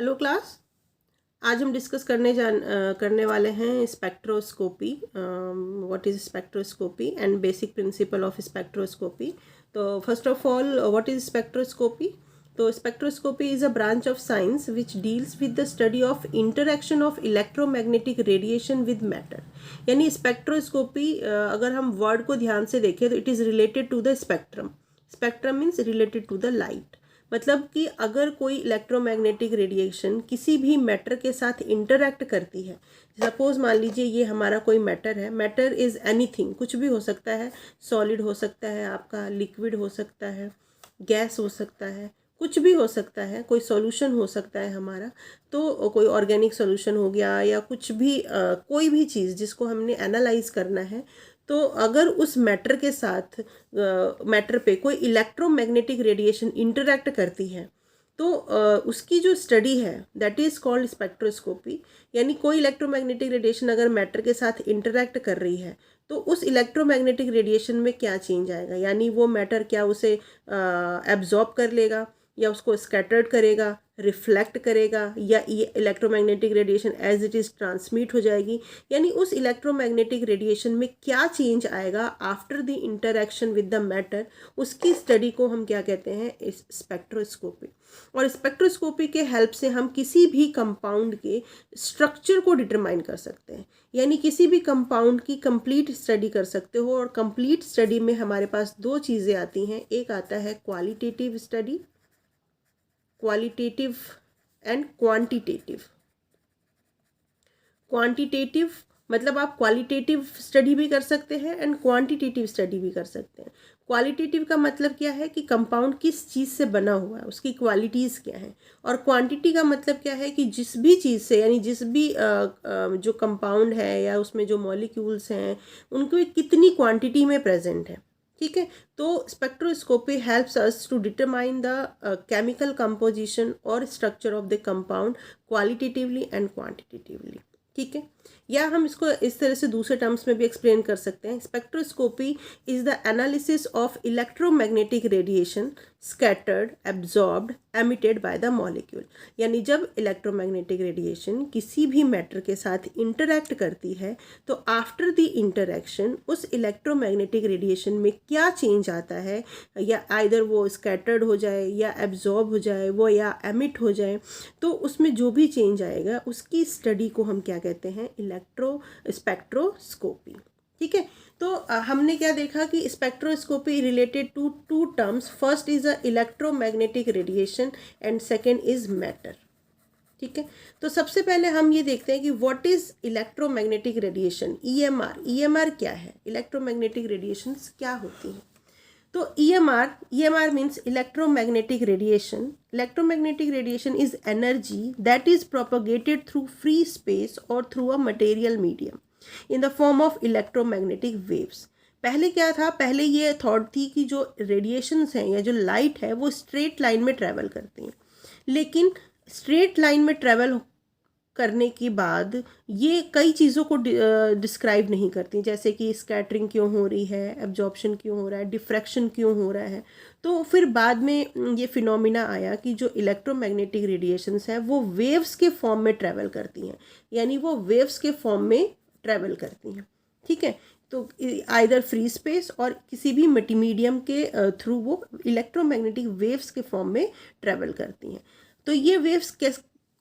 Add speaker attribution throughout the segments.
Speaker 1: Hello class. आज हम discuss करने वाले हैं spectroscopy. What is spectroscopy and basic principle of spectroscopy. तो first of all, what is spectroscopy? तो spectroscopy is a branch of science which deals with the study of interaction of electromagnetic radiation with matter. यानी spectroscopy, अगर हम word को ध्यान से देखें तो it is related to the spectrum. Spectrum means related to the light. मतलब कि अगर कोई इलेक्ट्रोमैग्नेटिक रेडिएशन किसी भी मैटर के साथ इंटरैक्ट करती है, सपोज मान लीजिए ये हमारा कोई मैटर है। मैटर इज़ एनीथिंग, कुछ भी हो सकता है। सॉलिड हो सकता है, आपका लिक्विड हो सकता है, गैस हो सकता है, कुछ भी हो सकता है। कोई सॉल्यूशन हो सकता है हमारा, तो कोई ऑर्गेनिक सॉल्यूशन हो गया या कुछ भी, कोई भी चीज़ जिसको हमने एनालाइज करना है। तो अगर उस मैटर के साथ मैटर पे कोई इलेक्ट्रोमैग्नेटिक रेडिएशन इंटरैक्ट करती है तो उसकी जो स्टडी है दैट इज़ कॉल्ड स्पेक्ट्रोस्कोपी। यानी कोई इलेक्ट्रोमैग्नेटिक रेडिएशन अगर मैटर के साथ इंटरैक्ट कर रही है तो उस इलेक्ट्रोमैग्नेटिक रेडिएशन में क्या चेंज आएगा, यानी वो मैटर क्या उसे एब्जॉर्ब कर लेगा या उसको स्कैटर्ड करेगा, रिफ्लेक्ट करेगा, या ये electromagnetic radiation as it is transmit हो जाएगी। यानी उस इलेक्ट्रोमैग्नेटिक रेडिएशन में क्या चेंज आएगा after the interaction with the matter, उसकी स्टडी को हम क्या कहते हैं, इस स्पेक्ट्रोस्कोपी। और स्पेक्ट्रोस्कोपी के हेल्प से हम किसी भी कंपाउंड के स्ट्रक्चर को डिटरमाइन कर सकते हैं। यानी किसी भी कंपाउंड की कंप्लीट स्टडी कर सकते हो। और कंप्लीट स्टडी में हमारे पास दो चीज़ें आती हैं। एक आता है qualitative study, qualitative and quantitative. Quantitative मतलब आप क्वालिटेटिव स्टडी भी कर सकते हैं एंड क्वांटिटेटिव स्टडी भी कर सकते हैं। क्वालिटेटिव का मतलब क्या है कि कंपाउंड किस चीज़ से बना हुआ है, उसकी क्वालिटीज़ क्या है। और क्वांटिटी का मतलब क्या है कि जिस भी चीज़ से, यानी जिस भी जो कंपाउंड है या उसमें जो मॉलिक्यूल्स हैं उनको कितनी क्वांटिटी में प्रेजेंट है। ठीक है। तो spectroscopy helps us to determine the chemical composition और structure of the compound qualitatively and quantitatively. ठीक है। या हम इसको इस तरह से दूसरे टर्म्स में भी एक्सप्लेन कर सकते हैं। Spectroscopy is the analysis of electromagnetic radiation scattered, absorbed, emitted by the molecule. यानी जब इलेक्ट्रोमैग्नेटिक रेडिएशन किसी भी मैटर के साथ इंटरैक्ट करती है तो आफ्टर द इंटरैक्शन उस इलेक्ट्रोमैग्नेटिक रेडिएशन में क्या चेंज आता है, या आइदर वो स्कैटर्ड हो जाए या एब्जॉर्ब हो जाए वो या एमिट हो जाए, तो उसमें जो भी चेंज आएगा उसकी स्टडी को हम क्या कहते हैं, स्पेक्ट्रोस्कोपी। ठीक है। तो हमने क्या देखा कि spectroscopy related to two terms. First is a electromagnetic radiation and second is matter. ठीक है। तो सबसे पहले हम ये देखते हैं कि what is electromagnetic radiation, EMR. EMR क्या है, इलेक्ट्रोमैग्नेटिक रेडिएशंस क्या होती हैं। तो EMR means electromagnetic radiation. Electromagnetic radiation is energy that is propagated through free space or through a material medium in the form of electromagnetic waves. पहले क्या था, पहले ये थॉट थी कि जो रेडिएशंस हैं या जो लाइट है वो स्ट्रेट लाइन में ट्रैवल करती हैं, लेकिन स्ट्रेट लाइन में ट्रैवल करने के बाद ये कई चीज़ों को डिस्क्राइब नहीं करती, जैसे कि स्कैटरिंग क्यों हो रही है, एब्जॉर्प्शन क्यों हो रहा है, डिफ्रैक्शन क्यों हो रहा है। तो फिर बाद में ये फिनोमिना आया कि जो इलेक्ट्रोमैग्नेटिक रेडिएशंस हैं वो वेव्स के फॉर्म में ट्रैवल करती हैं, यानी वो वेव्स के फॉर्म में ट्रैवल करती हैं। ठीक है। तो आइदर फ्री स्पेस और किसी भी मीडियम के थ्रू वो इलेक्ट्रोमैग्नेटिक वेव्स के फॉर्म में ट्रैवल करती हैं। तो ये वेव्स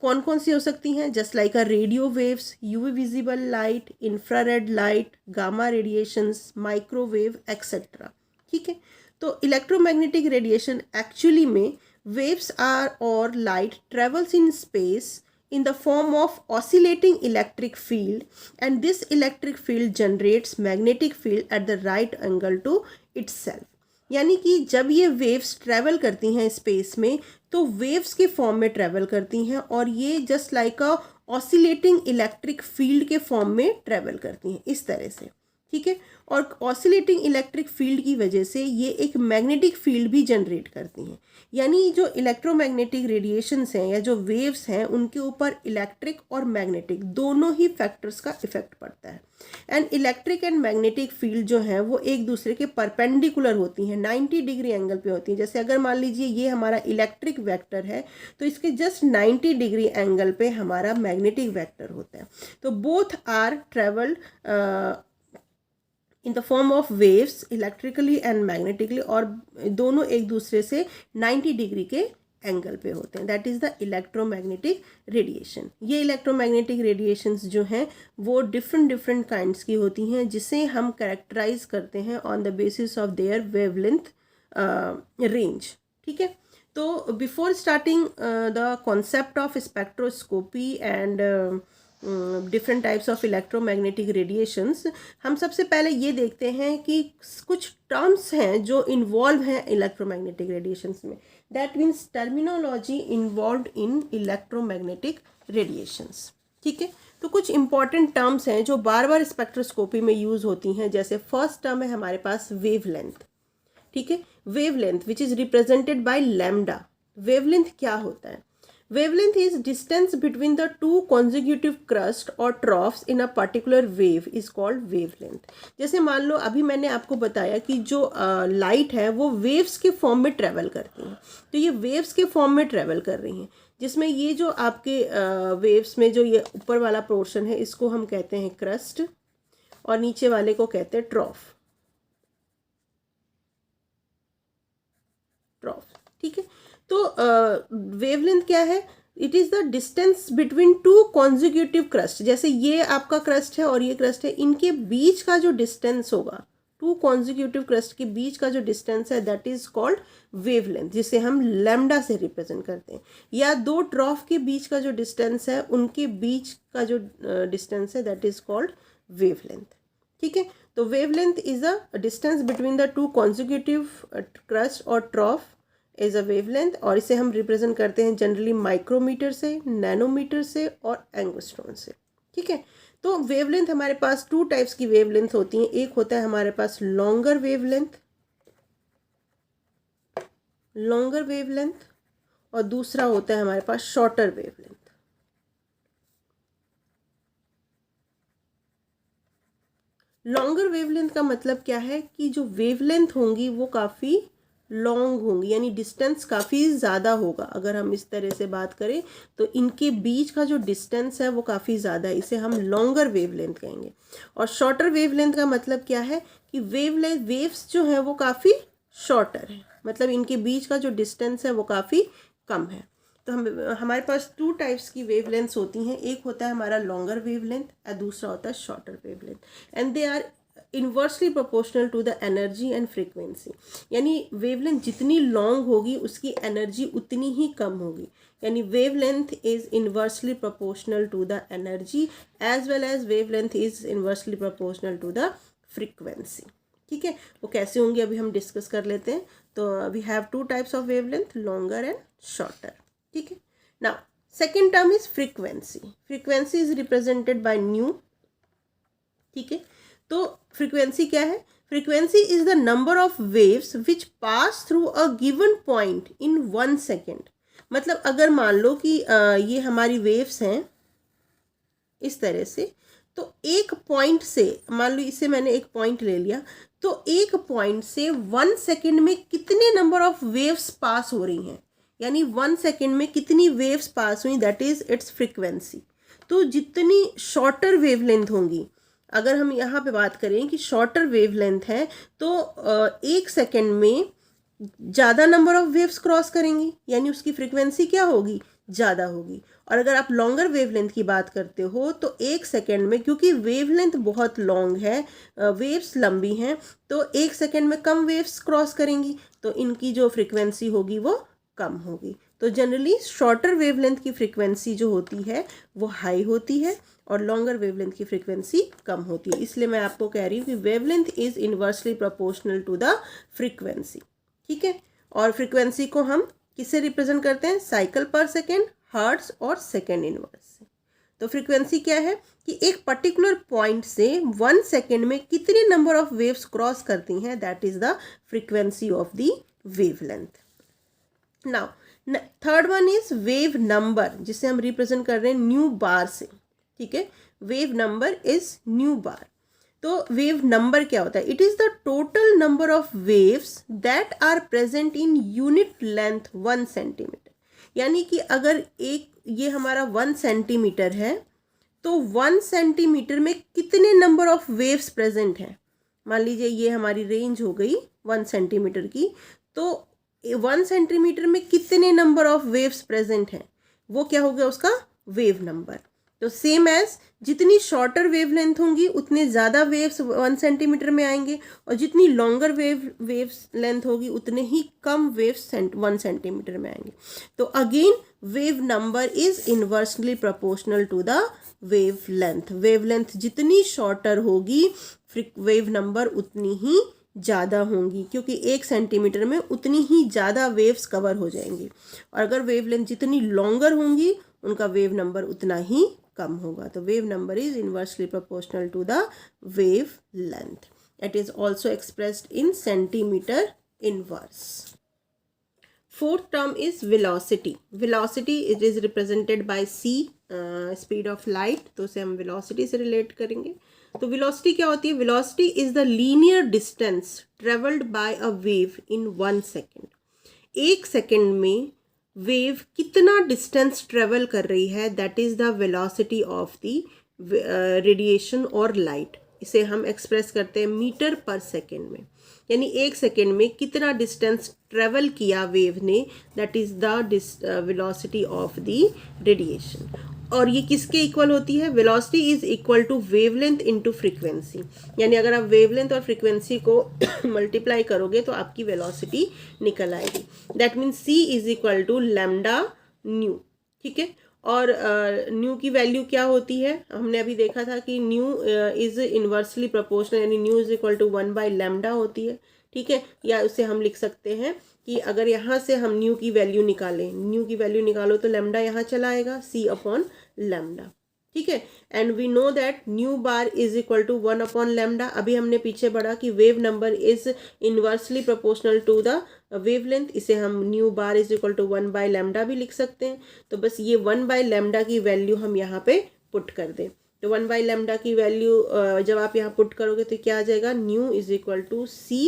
Speaker 1: कौन कौन सी हो सकती हैं, just like a radio waves, UV visible light, infrared light, gamma radiations, microwave etcetera. ठीक है। तो इलेक्ट्रोमैग्नेटिक रेडिएशन एक्चुअली में वेव्स आर और light travels in space in the form of oscillating electric field, and this electric field generates magnetic field at the right angle to itself. यानी कि जब ये waves travel करती हैं space में तो वेव्स के फॉर्म में ट्रैवल करती हैं और ये जस्ट लाइक अ ऑसिलेटिंग इलेक्ट्रिक फील्ड के फॉर्म में ट्रैवल करती हैं, इस तरह से। ठीक है। और ऑसिलेटिंग इलेक्ट्रिक फील्ड की वजह से ये एक मैग्नेटिक फील्ड भी जनरेट करती हैं। यानी जो इलेक्ट्रोमैग्नेटिक रेडिएशंस हैं या जो वेव्स हैं उनके ऊपर इलेक्ट्रिक और मैग्नेटिक दोनों ही फैक्टर्स का इफेक्ट पड़ता है। And electric and magnetic field जो है वो एक दूसरे के परपेंडिकुलर होती हैं, 90 डिग्री एंगल पे होती हैं। जैसे अगर मान लीजिए ये हमारा इलेक्ट्रिक वेक्टर है तो इसके जस्ट 90 डिग्री एंगल पे हमारा मैग्नेटिक वेक्टर होता है। तो both are travelled in the form of waves electrically and magnetically, और दोनों एक दूसरे से 90 डिग्री के एंगल पे होते हैं। That is the electromagnetic radiation. ये इलेक्ट्रोमैग्नेटिक रेडिएशंस जो हैं वो डिफरेंट काइंड्स की होती हैं, जिसे हम कैरेक्टराइज करते हैं on the basis of their wavelength range. ठीक है। तो before starting the concept of spectroscopy and different types of electromagnetic radiations, हम सबसे पहले ये देखते हैं कि कुछ टर्म्स हैं जो इन्वॉल्व हैं इलेक्ट्रोमैग्नेटिक रेडिएशंस में। That means terminology involved in electromagnetic radiations. ठीक है। तो कुछ इंपॉर्टेंट टर्म्स हैं जो बार बार स्पेक्ट्रोस्कोपी में यूज होती हैं। जैसे फर्स्ट टर्म है हमारे पास वेवलेंथ। ठीक है। Wavelength which is represented by lambda. Wavelength क्या होता है? Wavelength is distance between the two consecutive crust or troughs in a particular wave is called wavelength। जैसे मान लो अभी मैंने आपको बताया कि जो लाइट है वो वेव्स के फॉर्म में ट्रेवल करती हैं। तो ये वेव्स के फॉर्म में ट्रेवल कर रही हैं, जिसमें ये जो आपके वेव्स में जो ये ऊपर वाला पोर्शन है इसको हम कहते हैं क्रस्ट और नीचे वाले को कहते हैं ट्रॉफ। ठीक है। तो वेवलेंथ क्या है? It is the distance between two consecutive crust. जैसे ये आपका क्रस्ट है और ये क्रस्ट है, इनके बीच का जो डिस्टेंस होगा, टू कॉन्जिक्यूटिव क्रस्ट के बीच का जो डिस्टेंस है दैट इज कॉल्ड वेवलेंथ, जिसे हम लैम्डा से रिप्रेजेंट करते हैं। या दो ट्रॉफ के बीच का जो डिस्टेंस है उनके बीच का जो डिस्टेंस है दैट इज कॉल्ड वेवलेंथ। ठीक है। तो wavelength is a distance between the two consecutive crust और ट्रॉफ इज अ वेवलेंथ, और इसे हम रिप्रेजेंट करते हैं जनरली माइक्रोमीटर से, नैनोमीटर से और एंगस्ट्रॉन से। ठीक है। तो वेवलेंथ हमारे पास टू टाइप्स की वेवलेंथ होती हैं। एक होता है हमारे पास लॉन्गर वेवलेंथ और दूसरा होता है हमारे पास शॉर्टर वेवलेंथ। लॉन्गर वेवलेंथ का मतलब क्या है कि जो वेवलेंथ होंगी वो काफ़ी लॉन्ग होंगी, यानी डिस्टेंस काफ़ी ज़्यादा होगा। अगर हम इस तरह से बात करें तो इनके बीच का जो डिस्टेंस है वो काफ़ी ज़्यादा है, इसे हम लॉन्गर वेवलेंथ कहेंगे। और शॉर्टर वेवलेंथ का मतलब क्या है कि वेव्स जो है वो काफ़ी शॉर्टर है, मतलब इनके बीच का जो डिस्टेंस है वो काफ़ी कम है। तो हमारे पास टू टाइप्स की वेवलेंथ्स होती हैं। एक होता है हमारा लॉन्गर वेवलेंथ और दूसरा होता है shorter wavelength, and they are inversely proportional to the energy and frequency. यानी वेवलेंथ जितनी लॉन्ग होगी उसकी एनर्जी उतनी ही कम होगी। यानी wavelength is inversely proportional to the energy as well as wavelength is inversely proportional to the frequency. ठीक है। वो कैसे होंगे अभी हम डिस्कस कर लेते हैं। तो we have two types of wavelength, longer and shorter. ठीक है। Now second term is frequency. Frequency is represented by nu. ठीक है। तो फ्रीक्वेंसी क्या है? Frequency is the number of waves which pass through a given point in 1 second. मतलब अगर मान लो कि ये हमारी वेव्स हैं इस तरह से, तो एक पॉइंट से, मान लो इसे मैंने एक पॉइंट ले लिया, तो एक पॉइंट से 1 सेकेंड में कितने नंबर ऑफ वेव्स पास हो रही हैं, यानी 1 सेकेंड में कितनी वेव्स पास हुई, दैट इज इट्स फ्रीक्वेंसी। तो जितनी शॉर्टर वेवलेंथ होंगी, अगर हम यहाँ पे बात करें कि शॉर्टर वेवलेंथ है तो एक सेकेंड में ज़्यादा नंबर ऑफ वेव्स क्रॉस करेंगी, यानी उसकी फ्रीक्वेंसी क्या होगी, ज़्यादा होगी। और अगर आप लॉन्गर वेवलेंथ की बात करते हो तो एक सेकेंड में, क्योंकि वेवलेंथ बहुत लॉन्ग है, वेव्स लंबी हैं, तो एक सेकेंड में कम वेव्स क्रॉस करेंगी, तो इनकी जो फ्रीक्वेंसी होगी वो कम होगी। तो जनरली शॉर्टर वेवलेंथ की फ्रीक्वेंसी जो होती है वो हाई होती है और लॉन्गर वेवलेंथ की फ्रीक्वेंसी कम होती है। इसलिए मैं आपको कह रही हूँ कि wavelength is inversely proportional to the frequency. ठीक है। और फ्रीक्वेंसी को हम किससे रिप्रेजेंट करते हैं? साइकिल पर सेकेंड, हर्ट्ज और सेकेंड इनवर्स से। तो फ्रीक्वेंसी क्या है कि एक पर्टिकुलर पॉइंट से 1 सेकेंड में कितने नंबर ऑफ वेव्स क्रॉस करती हैं, that is the frequency of the wavelength. Now third one is wave number, जिसे हम रिप्रेजेंट कर रहे हैं न्यू बार से, ठीक है। Wave number is nu bar. तो वेव नंबर क्या होता है? It is the total number of waves that are present in unit length 1 centimetre. यानी कि अगर एक ये हमारा 1 सेंटीमीटर है तो 1 सेंटीमीटर में कितने नंबर ऑफ वेव्स प्रेजेंट हैं। मान लीजिए ये हमारी रेंज हो गई 1 सेंटीमीटर की, तो 1 सेंटीमीटर में कितने नंबर ऑफ वेव्स प्रेजेंट हैं, वो क्या हो गया उसका वेव नंबर। तो सेम एज जितनी शॉर्टर वेवलेंथ होंगी उतने ज़्यादा वेव्स 1 सेंटीमीटर में आएंगे, और जितनी लॉन्गर वेव्स लेंथ होगी उतने ही कम वेव्स 1 सेंटीमीटर में आएंगे। तो again wave number is inversely proportional to the wavelength. Wavelength जितनी शॉर्टर होगी वेव नंबर उतनी ही ज़्यादा होंगी, क्योंकि 1 सेंटीमीटर में उतनी ही ज़्यादा वेव्स कवर हो जाएंगी, और अगर वेव लेंथ जितनी लॉन्गर होंगी उनका वेव नंबर उतना ही कम होगा। तो wave number is inversely proportional to the wavelength. It is also expressed in centimetre inverse. Fourth term is velocity. Velocity it is represented by c, speed of light, तो उसे हम velocity से relate करेंगे। तो velocity क्या होती है? Velocity is the linear distance travelled by a wave in 1 second. 1 second में वेव कितना डिस्टेंस ट्रेवल कर रही है, that is the velocity of the radiation और लाइट। इसे हम एक्सप्रेस करते हैं मीटर पर सेकेंड में, यानी 1 सेकेंड में कितना डिस्टेंस ट्रेवल किया वेव ने, that is the velocity of the radiation. और ये किसके इक्वल होती है? Velocity is equal to wavelength into frequency. यानी अगर आप वेवलेंथ और फ्रीक्वेंसी को मल्टीप्लाई करोगे तो आपकी वेलोसिटी निकल आएगी। That means c is equal to lambda nu, ठीक है। और न्यू की वैल्यू क्या होती है? हमने अभी देखा था कि न्यू इज इनवर्सली प्रोपोर्शनल, यानी nu is equal to 1 by lambda होती है, ठीक है। या उसे हम लिख सकते हैं कि अगर यहाँ से हम न्यू की वैल्यू निकालें, न्यू की वैल्यू निकालो तो लैम्डा यहाँ चला आएगा, c अपॉन लैम्डा, ठीक है। And we know that nu bar is equal to 1 upon lambda. अभी हमने पीछे बढ़ा कि wave number is inversely proportional to the wavelength, इसे हम nu bar is equal to 1 by lambda भी लिख सकते हैं। तो बस ये 1 बाय लैम्डा की वैल्यू हम यहाँ पे पुट कर दें। तो 1 बाय लैम्डा की वैल्यू जब आप यहाँ पुट करोगे तो क्या आ जाएगा? Nu is equal to c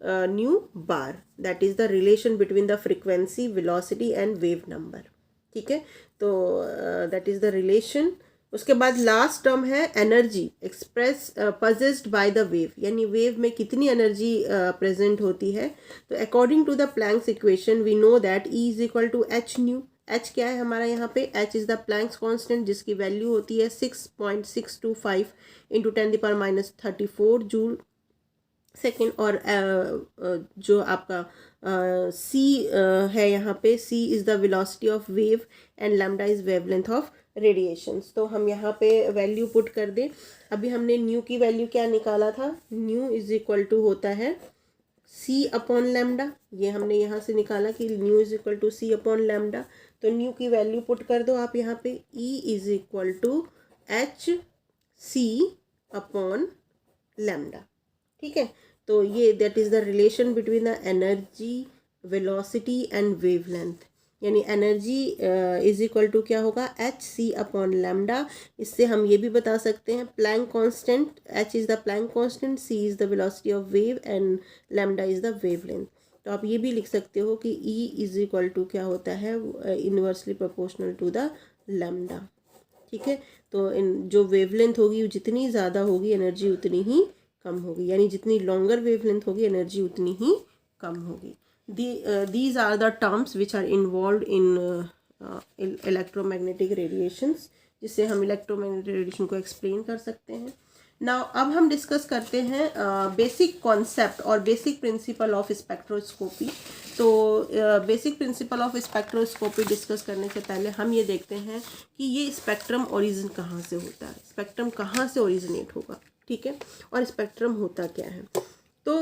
Speaker 1: nu bar, that is the relation between the frequency, velocity and wave number, ठीक है। तो दैट इज द रिलेशन। उसके बाद लास्ट टर्म है energy express possessed by the wave, यानी वेव में कितनी energy present होती है। तो according to the Planck's equation we know that E is equal to h nu. H क्या है हमारा यहाँ पे? H is the Planck's constant, जिसकी वैल्यू होती है 6.625 इंटू 10⁻34 जूल सेकेंड। और जो आपका c है यहाँ पे, c is the velocity of wave and lambda is wavelength of radiations. तो हम यहाँ पे वैल्यू पुट कर दें। अभी हमने न्यू की वैल्यू क्या निकाला था? न्यू इज इक्वल टू होता है c अपॉन लैम्डा। ये हमने यहाँ से निकाला कि nu is equal to c upon lambda. तो न्यू की वैल्यू पुट कर दो आप यहाँ पे, E is equal to h c upon lambda, ठीक है। तो ये that is the relation between the energy, velocity and wavelength. यानी एनर्जी इज इक्वल टू क्या होगा? H c upon lambda. इससे हम ये भी बता सकते हैं Planck constant, h is the Planck constant, c is the velocity of wave and lambda is the wavelength. तो आप ये भी लिख सकते हो कि E इज इक्वल टू क्या होता है? Inversely proportional to the lambda, ठीक है। तो इन जो वेवलेंथ होगी जितनी ज़्यादा होगी एनर्जी उतनी ही कम होगी, यानी जितनी लॉन्गर वेवलेंथ होगी एनर्जी उतनी ही कम होगी। These are the terms which are involved in electromagnetic radiations, जिससे हम इलेक्ट्रोमैग्नेटिक रेडिएशन को एक्सप्लेन कर सकते हैं। नाउ अब हम डिस्कस करते हैं बेसिक कॉन्सेप्ट और बेसिक प्रिंसिपल ऑफ स्पेक्ट्रोस्कोपी। तो basic principle of spectroscopy discuss करने से पहले हम ये देखते हैं कि ये स्पेक्ट्रम ओरिजिन कहाँ से होता है, स्पेक्ट्रम कहाँ से ओरिजिनेट होगा, ठीक है, और स्पेक्ट्रम होता क्या है। तो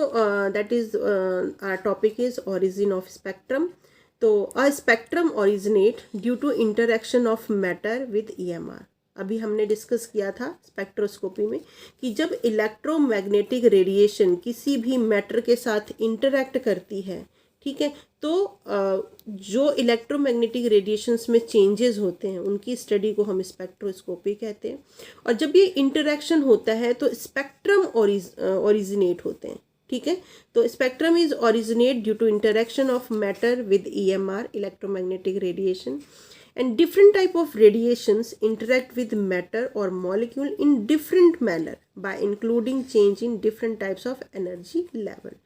Speaker 1: that is our topic is origin of spectrum. तो a spectrum originate due to interaction of matter with EMR। अभी हमने डिस्कस किया था स्पेक्ट्रोस्कोपी में कि जब इलेक्ट्रोमैग्नेटिक रेडिएशन किसी भी मैटर के साथ इंटरैक्ट करती है, ठीक है, तो जो इलेक्ट्रोमैग्नेटिक रेडिएशंस में चेंजेस होते हैं उनकी स्टडी को हम स्पेक्ट्रोस्कोपी कहते हैं। और जब ये इंटरैक्शन होता है तो स्पेक्ट्रम ओरिजिनेट होते हैं, ठीक है। तो spectrum is originate due to interaction of matter with EMR, electromagnetic radiation, and different type of radiations interact with matter or molecule in different manner by including change in different types of energy level।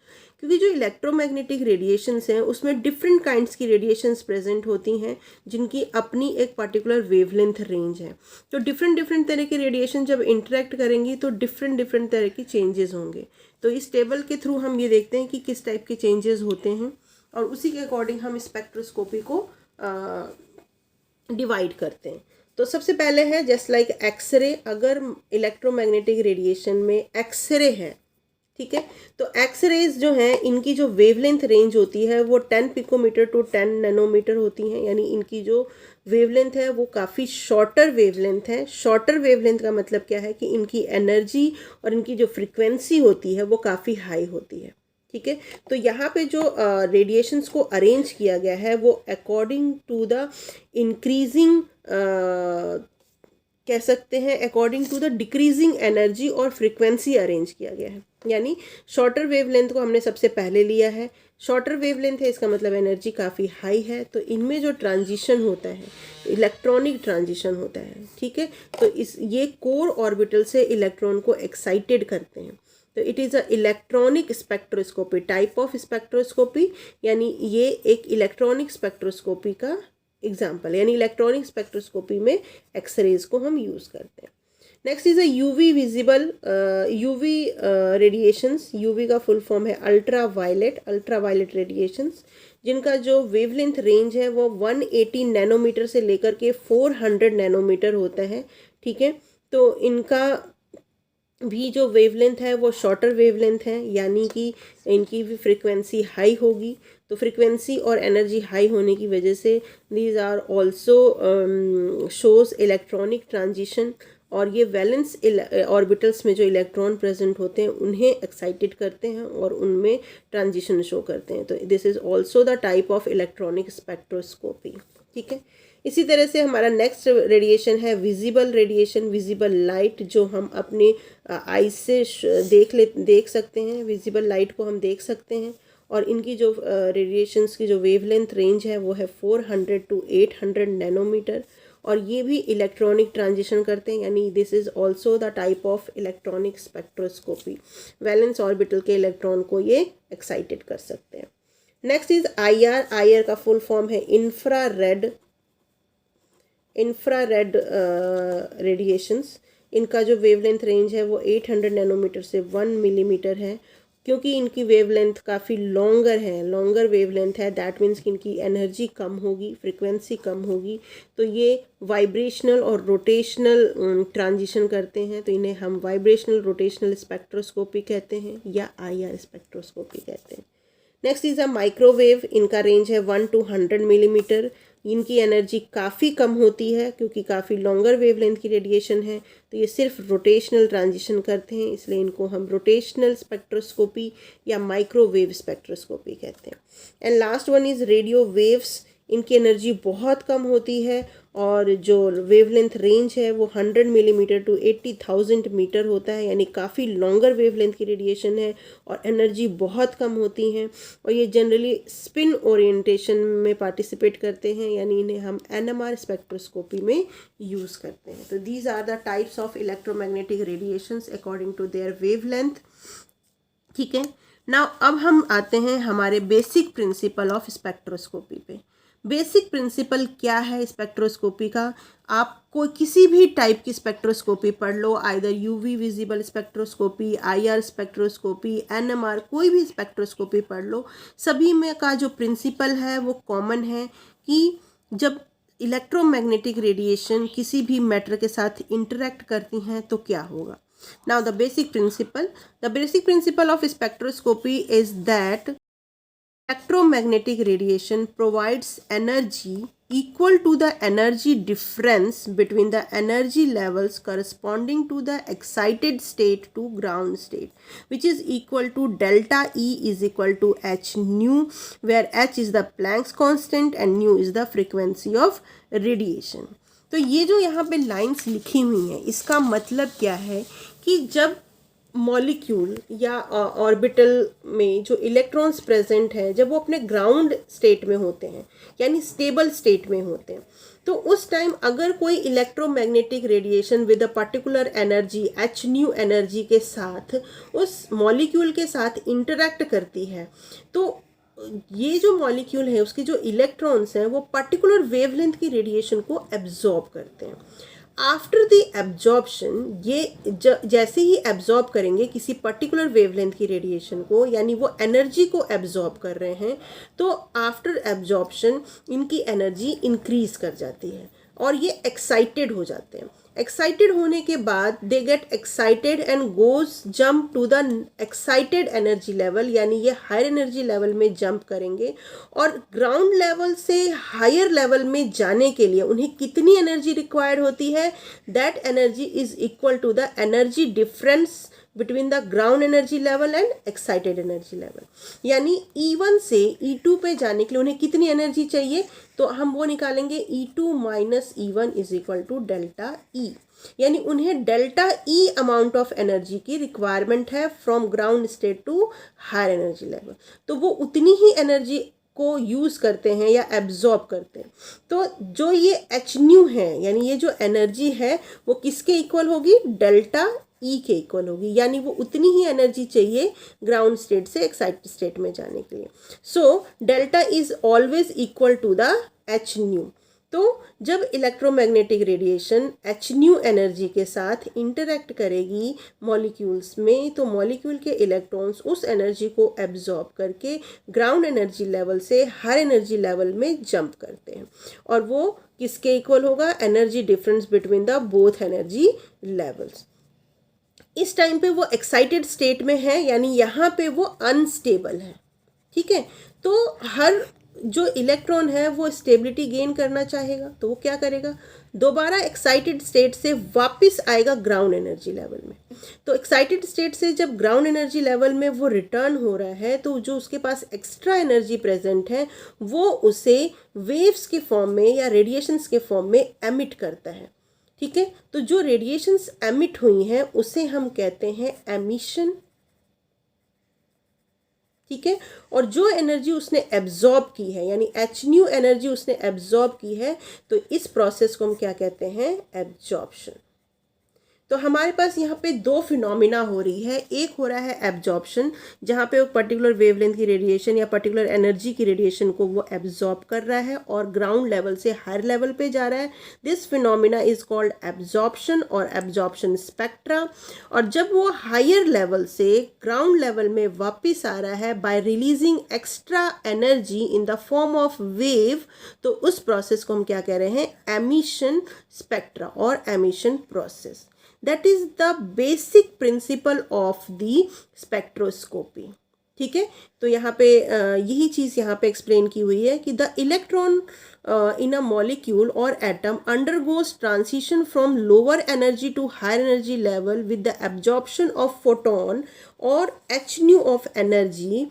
Speaker 1: क्योंकि जो electromagnetic radiations हैं उसमें different kinds की radiations present होती हैं जिनकी अपनी एक पर्टिकुलर वेवलेंथ रेंज है। तो डिफरेंट तरह की रेडिएशन जब इंटरेक्ट करेंगी तो डिफरेंट तरह की चेंजेस होंगे। तो इस टेबल के थ्रू हम ये देखते हैं कि किस टाइप के चेंजेस होते हैं और उसी के अकॉर्डिंग हम स्पेक्ट्रोस्कोपी को डिवाइड करते हैं। तो सबसे पहले है जस्ट लाइक एक्सरे। अगर इलेक्ट्रोमैग्नेटिक रेडिएशन में एक्सरे है, ठीक है, तो एक्सरेज जो हैं इनकी जो वेवलेंथ रेंज होती है वो 10 पिकोमीटर टू 10 नैनोमीटर होती हैं, यानी इनकी जो वेवलेंथ है वो काफ़ी शॉर्टर वेवलेंथ है। शॉर्टर वेवलेंथ का मतलब क्या है कि इनकी एनर्जी और इनकी जो फ्रिक्वेंसी होती है वो काफ़ी हाई होती है, ठीक है। तो यहाँ पे जो रेडिएशंस को अरेंज किया गया है वो अकॉर्डिंग टू द इंक्रीजिंग कह सकते हैं according to the decreasing energy और फ्रिक्वेंसी अरेंज किया गया है। यानी शॉर्टर वेवलेंथ को हमने सबसे पहले लिया है। शॉर्टर वेवलेंथ है इसका मतलब एनर्जी काफ़ी हाई है, तो इनमें जो ट्रांजिशन होता है इलेक्ट्रॉनिक ट्रांजिशन होता है, ठीक है। तो ये कोर ऑर्बिटल से इलेक्ट्रॉन को एक्साइटेड करते हैं। तो it is a electronic spectroscopy type of spectroscopy, यानी ये एक इलेक्ट्रॉनिक स्पेक्ट्रोस्कोपी का एग्जाम्पल, यानी इलेक्ट्रॉनिक स्पेक्ट्रोस्कोपी में एक्सरेज को हम यूज़ करते हैं। Next is a UV visible UV radiations. UV का फुल फॉर्म है अल्ट्रावायलेट रेडिएशंस, जिनका जो वेवलेंथ रेंज है वो 180 नैनोमीटर से लेकर के 400 नैनोमीटर होता है, ठीक है। तो इनका भी जो वेवलेंथ है वो शॉर्टर वेवलेंथ है, यानी कि इनकी भी फ्रिक्वेंसी हाई होगी। तो फ्रिक्वेंसी और एनर्जी हाई होने की वजह से these are also shows electronic transition, और ये वैलेंस ऑर्बिटल्स में जो इलेक्ट्रॉन प्रेजेंट होते हैं उन्हें एक्साइटेड करते हैं और उनमें ट्रांजिशन शो करते हैं। तो this is also the type of electronic spectroscopy, ठीक है। इसी तरह से हमारा नेक्स्ट रेडिएशन है विजिबल रेडिएशन, विजिबल लाइट, जो हम अपने आईज से देख सकते हैं। विजिबल लाइट को हम देख सकते हैं और इनकी जो रेडिएशंस की जो वेवलेंथ रेंज है वो है 400 टू 800 नैनोमीटर, और ये भी इलेक्ट्रॉनिक ट्रांजिशन करते हैं, यानी this is also the type of electronic spectroscopy. Valence orbital के इलेक्ट्रॉन को ये एक्साइटेड कर सकते हैं। नेक्स्ट इज IR का फुल फॉर्म है इंफ्रारेड रेडिएशंस। इनका जो वेवलेंथ रेंज है वो 800 नैनोमीटर से 1 मिलीमीटर है। क्योंकि इनकी वेवलेंथ काफ़ी लॉन्गर वेवलेंथ है, दैट मीन्स कि इनकी एनर्जी कम होगी, फ्रिक्वेंसी कम होगी, तो ये वाइब्रेशनल और रोटेशनल ट्रांजिशन करते हैं। तो इन्हें हम वाइब्रेशनल रोटेशनल स्पेक्ट्रोस्कोपी कहते हैं या IR स्पेक्ट्रोस्कोपी कहते हैं। Next is a microwave. इनका रेंज है 1 to 100 मिलीमीटर। इनकी एनर्जी काफ़ी कम होती है क्योंकि काफ़ी लॉन्गर वेवलेंथ की रेडिएशन है, तो ये सिर्फ रोटेशनल ट्रांजिशन करते हैं, इसलिए इनको हम रोटेशनल स्पेक्ट्रोस्कोपी या माइक्रोवेव स्पेक्ट्रोस्कोपी कहते हैं। And last one is radio waves. इनकी एनर्जी बहुत कम होती है और जो वेवलेंथ रेंज है वो 100 मिलीमीटर टू 80,000 मीटर होता है, यानी काफ़ी लॉन्गर वेवलेंथ की रेडिएशन है और एनर्जी बहुत कम होती हैं, और ये जनरली स्पिन ओरिएंटेशन में पार्टिसिपेट करते हैं, यानी इन्हें हम NMR स्पेक्ट्रोस्कोपी में यूज़ करते हैं। तो these are the types of electromagnetic radiations according to their wavelength, ठीक है। नाउ अब हम आते हैं हमारे बेसिक प्रिंसिपल ऑफ स्पेक्ट्रोस्कोपी पे। बेसिक प्रिंसिपल क्या है स्पेक्ट्रोस्कोपी का? आपको किसी भी टाइप की स्पेक्ट्रोस्कोपी पढ़ लो, either UV visible spectroscopy, IR spectroscopy, NMR, कोई भी स्पेक्ट्रोस्कोपी पढ़ लो, सभी में का जो प्रिंसिपल है वो कॉमन है कि जब इलेक्ट्रोमैग्नेटिक रेडिएशन किसी भी मैटर के साथ इंटरेक्ट करती हैं तो क्या होगा। Now the basic principle of spectroscopy is that electromagnetic radiation provides energy equal to the energy difference between the energy levels corresponding to the excited state to ground state, which is equal to delta E is equal to h nu, where h is the Planck's constant and nu is the frequency of radiation. तो ये जो यहाँ पे lines लिखी हुई हैं, इसका मतलब क्या है कि जब मॉलिक्यूल या ऑर्बिटल में जो इलेक्ट्रॉन्स प्रेजेंट हैं, जब वो अपने ग्राउंड स्टेट में होते हैं यानी स्टेबल स्टेट में होते हैं, तो उस टाइम अगर कोई electromagnetic radiation with a particular energy H nu energy के साथ उस मॉलिक्यूल के साथ इंटरेक्ट करती है, तो ये जो मॉलिक्यूल है उसके जो इलेक्ट्रॉन्स हैं वो पर्टिकुलर वेवलेंथ की रेडिएशन को एब्जॉर्ब करते हैं. आफ्टर द एब्जॉर्प्शन, ये जैसे ही एब्जॉर्ब करेंगे किसी पर्टिकुलर वेवलेंथ की रेडिएशन को, यानी वो एनर्जी को एब्जॉर्ब कर रहे हैं, तो आफ्टर एब्जॉर्प्शन इनकी एनर्जी इंक्रीज कर जाती है और ये एक्साइटेड हो जाते हैं. एक्साइटेड होने के बाद they get excited and goes jump to the excited energy level, यानी ये हायर एनर्जी लेवल में जंप करेंगे और ग्राउंड लेवल से हायर लेवल में जाने के लिए उन्हें कितनी एनर्जी रिक्वायर्ड होती है, that energy is equal to the energy difference between the ground energy level and excited energy level. यानी E1 से E2 पे जाने के लिए उन्हें कितनी एनर्जी चाहिए, तो हम वो निकालेंगे E2 माइनस E1 इज इक्वल टू डेल्टा E. यानी उन्हें delta E amount of energy की रिक्वायरमेंट है from ground state to higher energy level, तो वो उतनी ही एनर्जी को यूज़ करते हैं या एब्जॉर्ब करते हैं. तो जो ये एच न्यू है, यानी ये जो एनर्जी है वो किसके इक्वल होगी, डेल्टा E के इक्वल होगी, यानी वो उतनी ही एनर्जी चाहिए ग्राउंड स्टेट से एक्साइटेड स्टेट में जाने के लिए. So delta is always equal to the h nu. तो जब electromagnetic radiation h nu energy के साथ इंटरेक्ट करेगी मॉलिक्यूल्स में, तो मॉलिक्यूल के इलेक्ट्रॉन्स उस एनर्जी को एब्जॉर्ब करके ग्राउंड एनर्जी लेवल से हायर एनर्जी लेवल में जंप करते हैं और वो किसके इक्वल होगा, energy difference between the both energy levels. इस टाइम पे वो एक्साइटेड स्टेट में है, यानी यहाँ पे वो अनस्टेबल है. ठीक है, तो हर जो इलेक्ट्रॉन है वो स्टेबिलिटी गेन करना चाहेगा, तो वो क्या करेगा, दोबारा एक्साइटेड स्टेट से वापस आएगा ग्राउंड एनर्जी लेवल में. तो एक्साइटेड स्टेट से जब ग्राउंड एनर्जी लेवल में वो रिटर्न हो रहा है, तो जो उसके पास एक्स्ट्रा एनर्जी प्रेजेंट है वो उसे वेव्स के फॉर्म में या रेडिएशंस के फॉर्म में एमिट करता है. ठीक है, तो जो रेडिएशंस एमिट हुई हैं उसे हम कहते हैं एमिशन. ठीक है, और जो एनर्जी उसने एब्जॉर्ब की है, यानी एच न्यू एनर्जी उसने एब्जॉर्ब की है, तो इस प्रोसेस को हम क्या कहते हैं, एब्जॉर्प्शन. तो हमारे पास यहाँ पे दो फिनोमिना हो रही है. एक हो रहा है एब्जॉर्प्शन, जहाँ पे वो पर्टिकुलर वेवलेंथ की रेडिएशन या पर्टिकुलर एनर्जी की रेडिएशन को वो एब्जॉर्ब कर रहा है और ग्राउंड लेवल से हायर लेवल पे जा रहा है. This phenomena is called absorption और एब्जॉर्प्शन स्पेक्ट्रा. और जब वो हायर लेवल से ग्राउंड लेवल में वापस आ रहा है bye releasing extra energy in the form of wave, तो उस प्रोसेस को हम क्या कह रहे हैं, एमिशन स्पेक्ट्रा और emission process. That is the basic principle of the spectroscopy. ठीक है, तो यहाँ पे यही चीज़ यहाँ पे एक्सप्लेन की हुई है कि the electron in a molecule और atom undergoes transition from lower energy to higher energy level with the absorption of photon और h nu of energy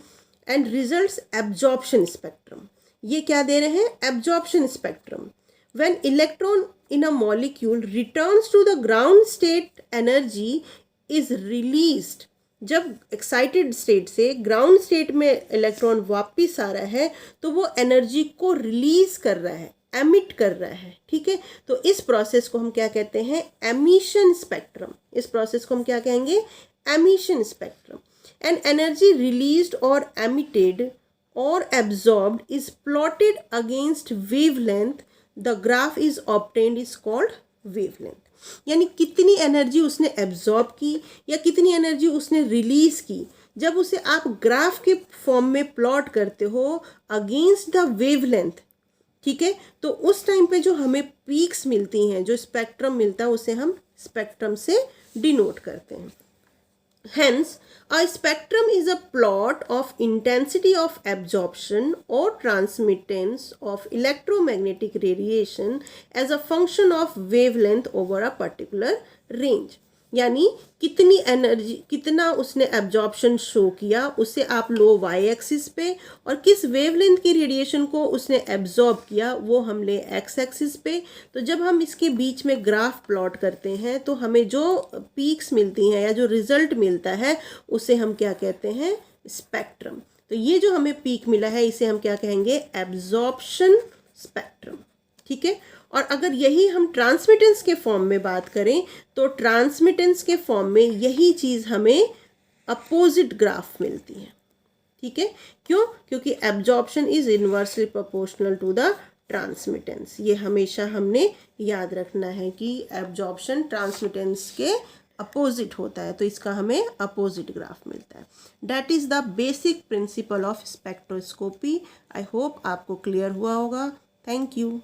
Speaker 1: and results absorption spectrum. ये क्या दे रहे हैं, absorption spectrum. When electron in a molecule returns to the ground state, energy is released. जब excited state से ground state में electron वापस आ रहा है, तो वो एनर्जी को रिलीज कर रहा है, एमिट कर रहा है. ठीक है, तो इस प्रोसेस को हम क्या कहते हैं, एमिशन स्पेक्ट्रम. इस प्रोसेस को हम क्या कहेंगे, emission spectrum. And energy released और एमिटेड और absorbed is plotted against wavelength. The graph is obtained is called wavelength. यानी कितनी एनर्जी उसने एब्जॉर्ब की या कितनी एनर्जी उसने रिलीज की, जब उसे आप ग्राफ के फॉर्म में प्लॉट करते हो अगेंस्ट द वेवलेंथ. ठीक है, तो उस टाइम पे जो हमें पीक्स मिलती हैं, जो स्पेक्ट्रम मिलता है, उसे हम स्पेक्ट्रम से डिनोट करते हैं. Hence, a spectrum is a plot of intensity of absorption or transmittance of electromagnetic radiation as a function of wavelength over a particular range. यानी कितनी एनर्जी, कितना उसने एब्जॉर्प्शन शो किया, उसे आप लो वाई एक्सिस पे, और किस वेवलेंथ की रेडिएशन को उसने एब्जॉर्ब किया वो हम ले एक्स एक्सिस पे. तो जब हम इसके बीच में ग्राफ प्लॉट करते हैं तो हमें जो पीक्स मिलती हैं या जो रिजल्ट मिलता है उसे हम क्या कहते हैं, स्पेक्ट्रम. तो ये जो हमें पीक मिला है इसे हम क्या कहेंगे, एब्जॉर्प्शन स्पेक्ट्रम. ठीक है. और अगर यही हम ट्रांसमिटेंस के फॉर्म में बात करें तो ट्रांसमिटेंस के फॉर्म में यही चीज़ हमें अपोजिट ग्राफ मिलती है. ठीक है. क्यों? क्योंकि absorption is inversely proportional to the transmittance. ये हमेशा हमने याद रखना है कि एब्जॉर्प्शन ट्रांसमिटेंस के अपोजिट होता है, तो इसका हमें अपोजिट ग्राफ मिलता है. That is the basic principle of spectroscopy. I hope आपको क्लियर हुआ होगा. Thank you.